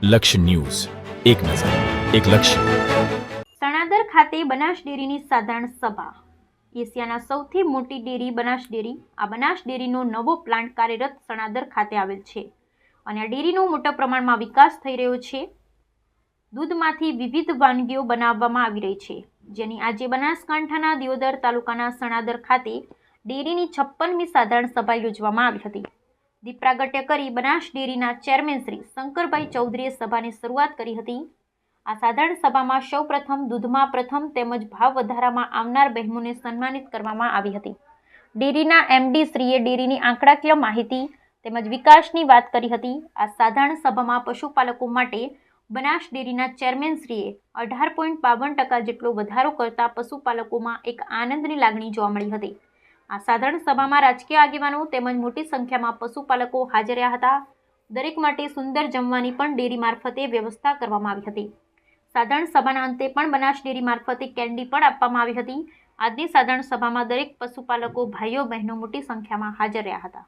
લક્ષ્ય ન્યૂઝ, એક નજર, એક લક્ષ્ય. સણાદર ખાતે બનાસ ડેરીની સાધારણ સભા. એશિયાના સૌથી મોટી ડેરી બનાસ ડેરી. આ બનાસ ડેરીનો નવો પ્લાન્ટ કાર્યરત સણાદર ખાતે આવેલ છે અને આ ડેરીનો મોટા પ્રમાણમાં વિકાસ થઈ રહ્યો છે. દૂધમાંથી વિવિધ વાનગીઓ બનાવવામાં આવી રહી છે, જેની આજે બનાસકાંઠાના દિયોદર તાલુકાના સણાદર ખાતે ડેરીની 56મી સાધારણ સભા યોજવામાં આવી હતી. દીપ પ્રાગટ્ય કરી બનાસ ડેરીના ચેરમેન શ્રી શંકરભાઈ ચૌધરીએ સભાની શરૂઆત કરી હતી. આ સાધારણ સભામાં સૌપ્રથમ દૂધમાં પ્રથમ તેમજ ભાવ વધારામાં આવનાર બહેનોને સન્માનિત કરવામાં આવી હતી. ડેરીના એમડી શ્રીએ ડેરીની આંકડાકીય માહિતી તેમજ વિકાસની વાત કરી હતી. આ સાધારણ સભામાં પશુપાલકો માટે બનાસ ડેરીના ચેરમેન શ્રીએ 18.52% જેટલો વધારો કરતા પશુપાલકોમાં એક આનંદની લાગણી જોવા મળી હતી. આ સાધારણ સભામાં રાજકીય આગેવાનો તેમજ મોટી સંખ્યામાં પશુપાલકો હાજર રહ્યા હતા. દરેક માટે સુંદર જમવાની પણ ડેરી મારફતે વ્યવસ્થા કરવામાં આવી હતી. સાધારણ સભાના અંતે પણ બનાસ ડેરી મારફતે કેન્ડી પણ આપવામાં આવી હતી. આજની સાધારણ સભામાં દરેક પશુપાલકો ભાઈઓ બહેનો મોટી સંખ્યામાં હાજર રહ્યા હતા.